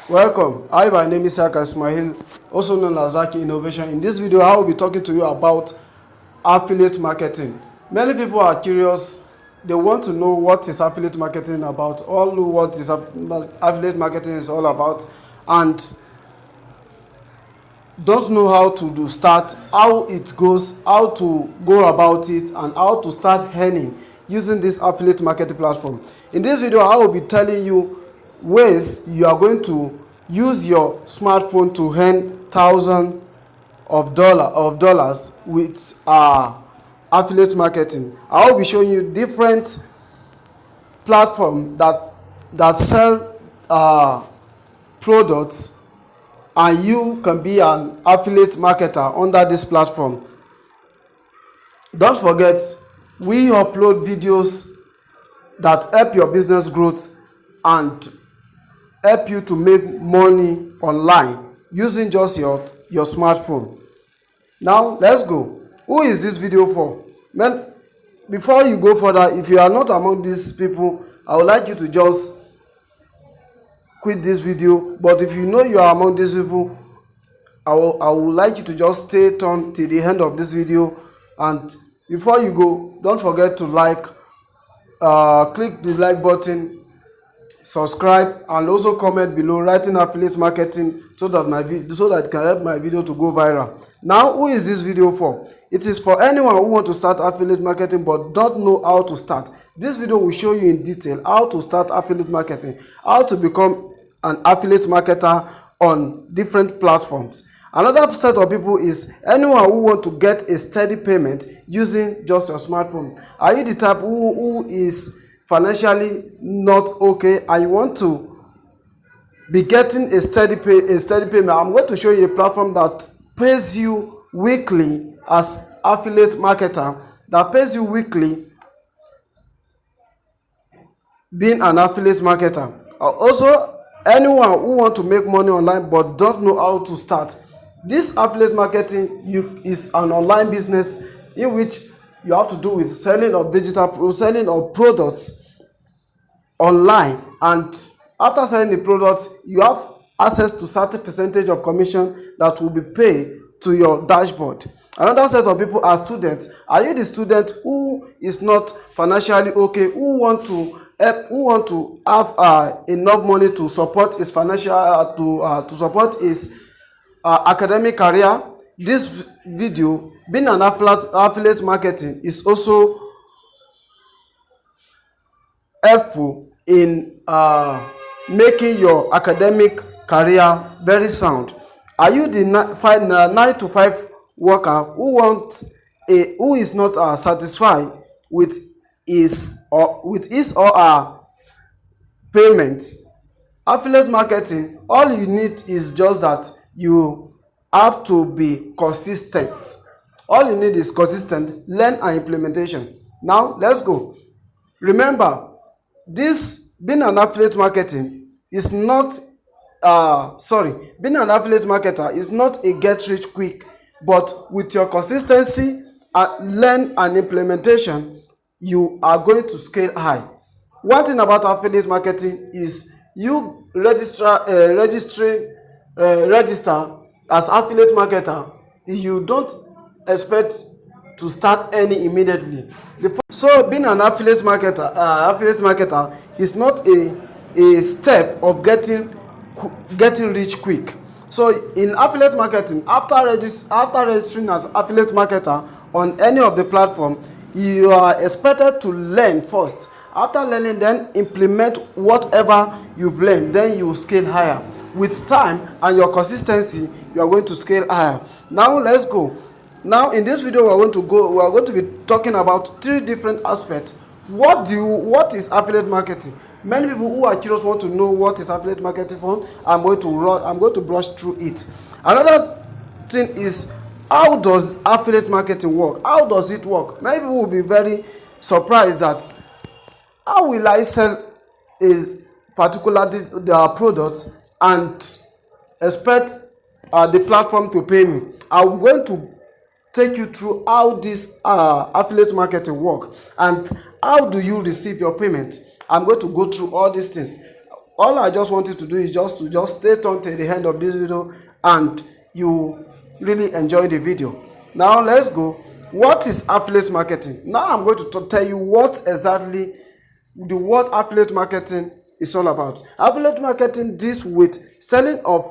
Welcome. Hi, my name is Zaaki, also known as Zaaki Innovation. In this video, I will be talking to you about affiliate marketing. Many people are curious. They want to know what is affiliate marketing about, all what is affiliate marketing is all about, and don't know how to start, how it goes, how to go about it, and how to start earning using this affiliate marketing platform. In this video, I will be telling you ways you are going to use your smartphone to earn thousands of dollars with affiliate marketing. I will be showing you different platforms that sell products, and you can be an affiliate marketer under this platform. Don't forget, we upload videos that help your business growth and help you to make money online using just your smartphone. Now let's go. Who is this video for? Man, before you go further, if you are not among these people, I would like you to just quit this video. But if you know you are among these people, I would like you to just stay tuned till the end of this video. And before you go, don't forget to click the like button, subscribe, and also comment below writing affiliate marketing so that it can help my video to go viral. Now, who is this video for? It is for anyone who want to start affiliate marketing but don't know how to start. This video will show you in detail how to start affiliate marketing, how to become an affiliate marketer on different platforms. Another set of people is anyone who want to get a steady payment using just your smartphone. Are you the type who is financially not okay and you want to be getting a steady payment? I'm going to show you a platform that pays you weekly as affiliate marketer, that pays you weekly being an affiliate marketer. Also, anyone who want to make money online but don't know how to start. This affiliate marketing is an online business in which you have to do with selling of products online, and after selling the products, you have access to certain percentage of commission that will be paid to your dashboard. Another set of people are students. Are you the student who is not financially okay, who want to have enough money to support his financial to support his academic career? This video, being an affiliate marketing, is also helpful in making your academic career very sound. Are you the 9 to 5 worker who is not satisfied with his or her payment? Affiliate marketing, all you need is just that you have to be consistent. All you need is consistent, learn and implementation. Now let's go. Remember, this being an affiliate marketing is not being an affiliate marketer is not a get rich quick, but with your consistency and learn and implementation, you are going to scale high. One thing about affiliate marketing is you register as affiliate marketer, you don't expect to start earning immediately. So being an affiliate marketer is not a step of getting rich quick. So in affiliate marketing, after registering as affiliate marketer on any of the platform, you are expected to learn first. After learning, then implement whatever you've learned, then you scale higher. With time and your consistency, you are going to scale higher. Now let's go. Now in this video, we are going to be talking about 3 different aspects. What is affiliate marketing? Many people who are curious want to know what is affiliate marketing for. I'm going to brush through it. Another thing is, how does affiliate marketing work? How does it work? Many people will be very surprised that how will I sell a particular product and expect the platform to pay me? I'm going to take you through how this affiliate marketing work and how do you receive your payment. I'm going to go through all these things. all I just want you to do is just stay tuned till the end of this video, and you really enjoy the video. Now let's go. What is affiliate marketing? Now I'm going to tell you what exactly the word affiliate marketing is all about. Affiliate marketing deals with selling of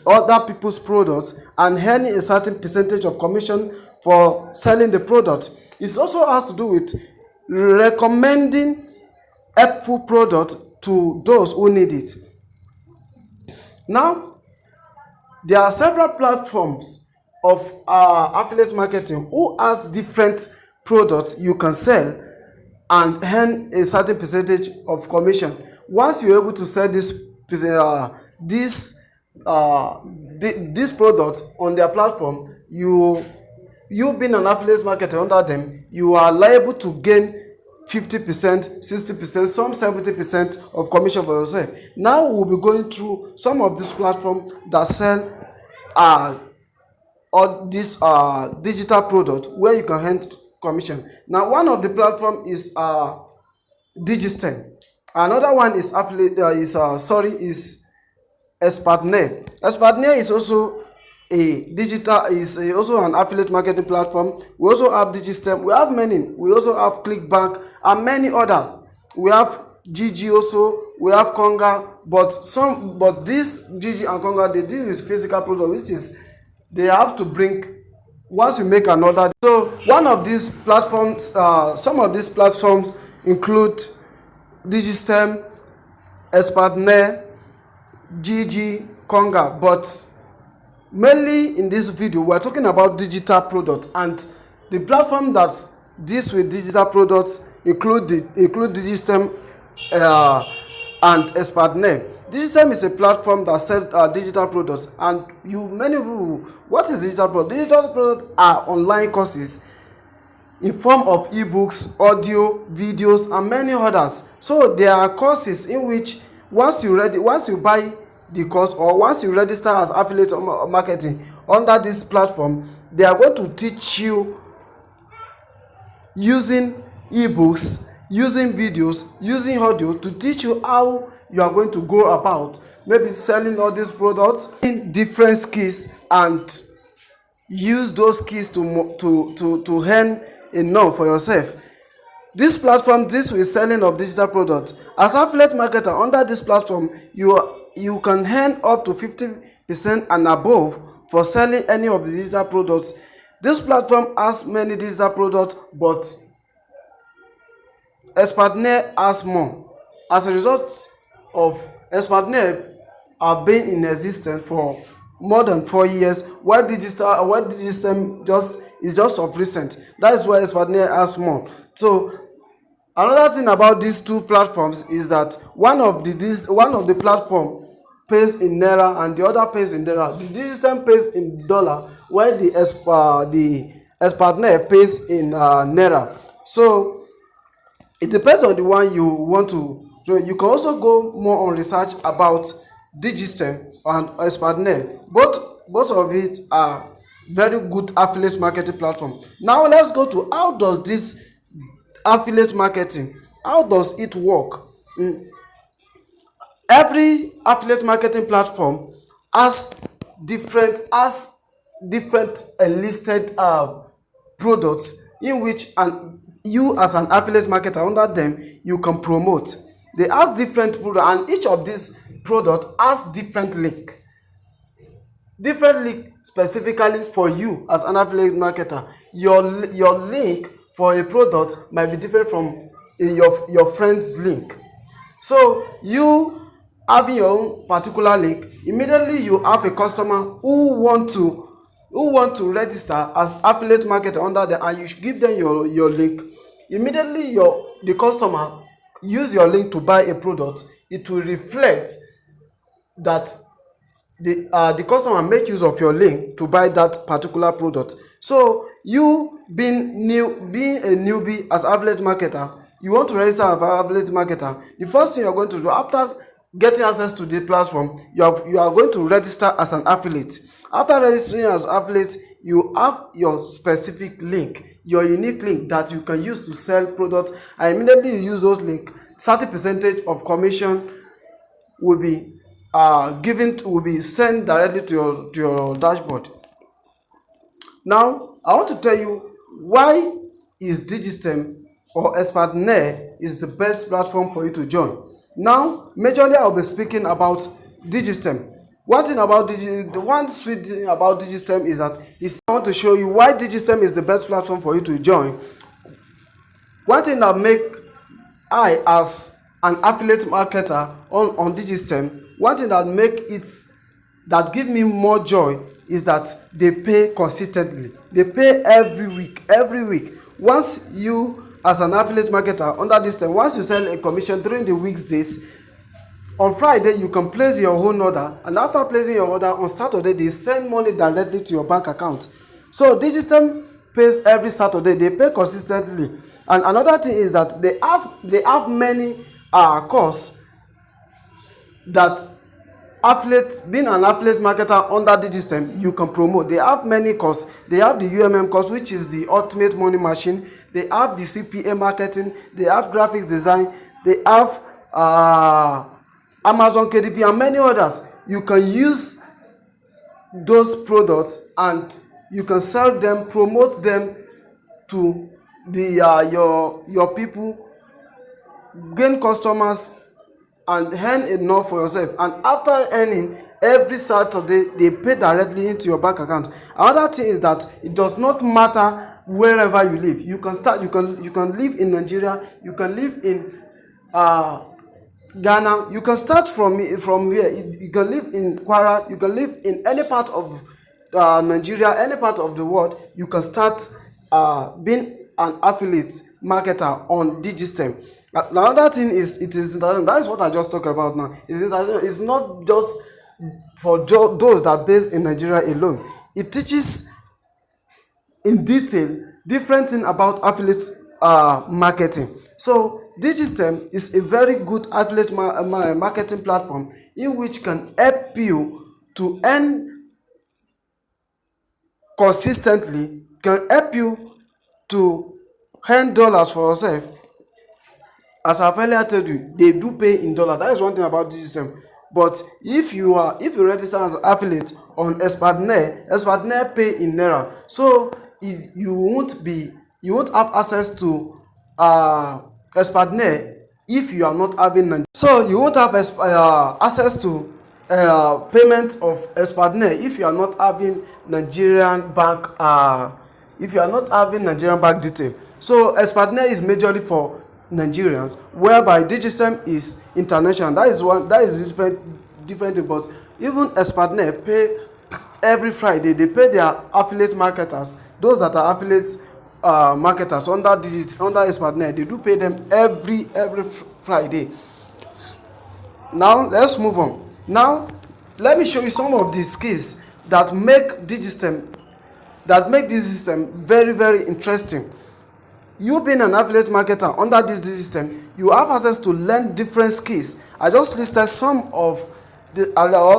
other people's products and earning a certain percentage of commission for selling the product. It also has to do with recommending helpful product to those who need it. Now, there are several platforms of affiliate marketing who has different products you can sell and earn a certain percentage of commission. Once you're able to sell this product on their platform, you being an affiliate marketer under them, you are liable to gain 50%, 60%, some 70% of commission for yourself. Now we'll be going through some of these platforms that sell or this digital product where you can earn commission. Now one of the platform is Digitstem. Another one is Expertnet. Expertnet is also also an affiliate marketing platform. We also have Digitstem. We have many. We also have Clickbank and many other. We have GG also. We have Konga. But this GG and Konga, they deal with physical product, which is they have to bring once you make another. So one of these platforms, some of these platforms include Digitstem, Expertnet, GG, Konga, but mainly in this video we are talking about digital products, and the platform that deals with digital products include Digitstem and Expertnet. Digitstem is a platform that sells digital products, and many people, what is digital product? Digital products are online courses in form of ebooks, audio, videos, and many others. So there are courses in which once you buy the course, or once you register as affiliate marketing under this platform, they are going to teach you using ebooks, using videos, using audio to teach you how you are going to go about maybe selling all these products in different skills, and use those skills to earn enough for yourself. This platform deals with selling of digital products. As affiliate marketer under this platform, you can earn up to 50% and above for selling any of the digital products. This platform has many digital products, but Expertnet has more. As a result of Expertnet have been in existence for more than 4 years, while Digitstem is just of recent. That is why Expertnet has more. So another thing about these two platforms is that one of the platform pays in naira and the other pays in naira. The Digitstem pays in dollar, while the Expertnet pays in naira. So it depends on the one you want to. So you can also go more on research about Digitstem and Expertnet. Both of it are very good affiliate marketing platform. Now let's go to how does this affiliate marketing, how does it work? Every affiliate marketing platform has different listed products in which you as an affiliate marketer under them you can promote. They have different products, and each of these products has different link specifically for you as an affiliate marketer. Your link for a product might be different from your friend's link. So you having your own particular link, immediately you have a customer who want to register as affiliate marketer under them, and you should give them your link. Immediately the customer use your link to buy a product, it will reflect that the customer make use of your link to buy that particular product. So you being a newbie as affiliate marketer, you want to register as affiliate marketer, the first thing you are going to do after getting access to the platform, you are going to register as an affiliate. After registering as affiliate, you have your specific link, your unique link that you can use to sell products, and immediately you use those links, certain percentage of commission will be will be sent directly to your dashboard. Now I want to tell you why is Digitstem or Expertnet is the best platform for you to join. Now majorly I'll be speaking about Digitstem. The one sweet thing about Digitstem is that I want to show you why Digitstem is the best platform for you to join. One thing that make I as an affiliate marketer on Digitstem, one thing that give me more joy is that they pay consistently. They pay every week, every week. Once you as an affiliate marketer under Digitstem, once you sell a commission during the weekdays, on Friday you can place your own order, and after placing your order on Saturday they send money directly to your bank account. So Digitstem pays every Saturday. They pay consistently. And another thing is that they have many courses that being an affiliate marketer under Digitstem you can promote. They have many courses. They have the UMM course, which is the ultimate money machine. They have the CPA marketing. They have graphics design. They have Amazon KDP and many others. You can use those products and you can sell them, promote them to your people, gain customers and earn enough for yourself. And after earning, every Saturday they pay directly into your bank account. Another thing is that it does not matter wherever you live. You can live in Nigeria, you can live in Ghana, you can start from here. You can live in Kwara, you can live in any part of Nigeria, any part of the world. You can start being an affiliate marketer on Digitstem. Another thing is that is what I just talked about now. It's not just for those that are based in Nigeria alone. It teaches in detail different thing about affiliate marketing. So Digitstem is a very good affiliate marketing platform in which can help you to earn consistently, can help you to earn dollars for yourself. As I've earlier told you, they do pay in dollar. That is one thing about Digitstem. But if you register as an affiliate on Expertnet pay in naira. So you won't have access to Expertnet if you are not having Nigeria. So you won't have access to payment of Expertnet if you are not having Nigerian bank detail. So Expertnet is majorly for Nigerians, whereby Digitstem is international. That is different thing. But even Expertnet pay every Friday. They pay their affiliate marketers, those that are affiliates marketers under Expertnet. They do pay them every Friday. Now let's move on. Now let me show you some of the skills that make Digitstem very, very interesting. You being an affiliate marketer under this Digitstem, you have access to learn different skills. I just listed some of the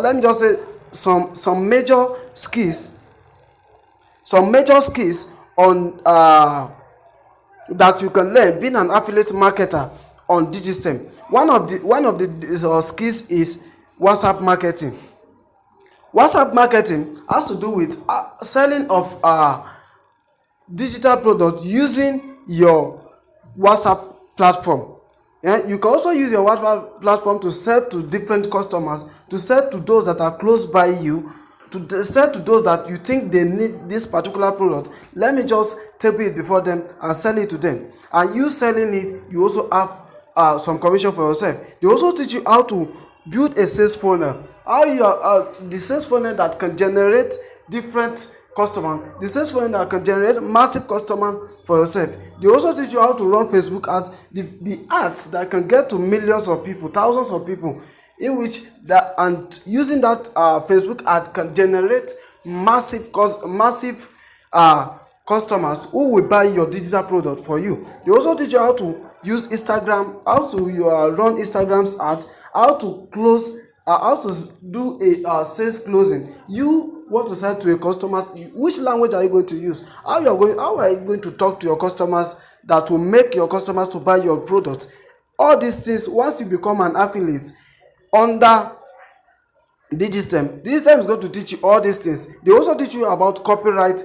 let me just say some major skills on that you can learn being an affiliate marketer on Digitstem. One of the skills is WhatsApp marketing. WhatsApp marketing has to do with selling of digital products using your WhatsApp platform. You can also use your WhatsApp platform to sell to different customers, to sell to those that are close by you, to sell to those that you think they need this particular product. Let me just tape it before them and sell it to them. And you selling it, you also have some commission for yourself. They also teach you how to build a sales funnel. How you are the sales funnel that can generate different customers, the sales funnel that can generate massive customers for yourself. They also teach you how to run Facebook ads, the ads that can get to millions of people, thousands of people, in which and using that Facebook ad can generate massive customers who will buy your digital product for you. They also teach you how to use Instagram, how to run Instagram's ad, how to do a sales closing. You want to sell to a customer, which language are you going to use? How are you going to talk to your customers that will make your customers to buy your product? All these things, once you become an affiliate, under Digitstem. Digitstem is going to teach you all these things. They also teach you about copyright,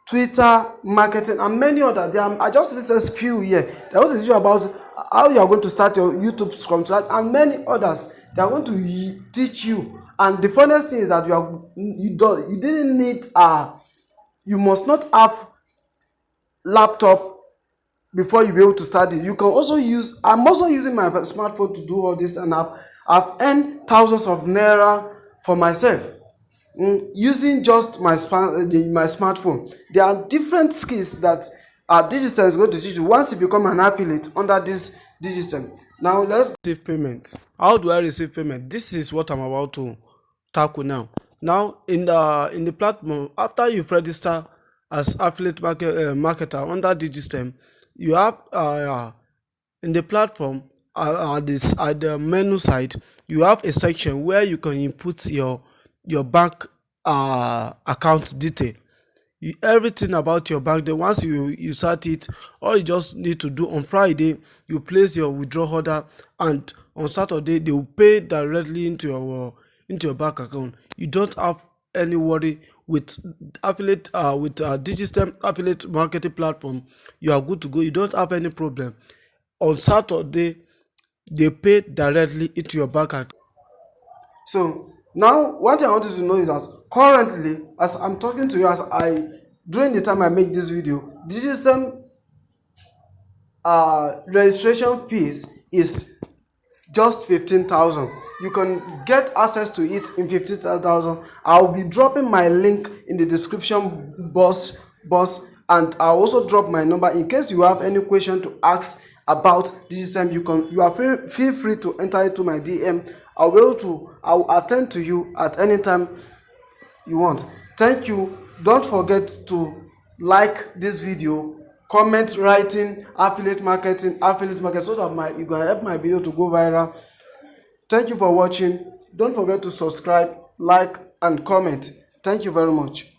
Twitter marketing, and many others. I just listed few here. They want to teach you about how you are going to start your YouTube from scratch, and many others. They are going to teach you. And the funniest thing is that you didn't need you must not have laptop before you be able to start it. You can also use, I'm also using my smartphone to do all this, and I've earned thousands of naira for myself, using just my smartphone. There are different skills that Digitstem is going to teach you once you become an affiliate under this Digitstem. Now let's receive payment. How do I receive payment? This is what I'm about to tackle now. Now in the platform, after you've registered as affiliate marketer under Digitstem, you have in the platform, at the menu side, you have a section where you can input your bank account detail. Everything about your bank. Then once you start it, all you just need to do, on Friday you place your withdrawal order, and on Saturday they will pay directly into your bank account. You don't have any worry with affiliate with Digitstem affiliate marketing platform. You are good to go. You don't have any problem. On Saturday they pay directly into your bank account. So now one thing I want you to know is that currently, as I'm talking to you, during the time I make this video, Digitstem registration fees is just 15,000. You can get access to it in 15,000. I'll be dropping my link in the description box, and I'll also drop my number in case you have any question to ask about Digitstem. You are feel free to enter into my DM. I'll attend to you at any time you want. Thank you. Don't forget to like this video, comment, writing affiliate marketing, so that you can help my video to go viral. Thank you for watching. Don't forget to subscribe, like, and comment. Thank you very much.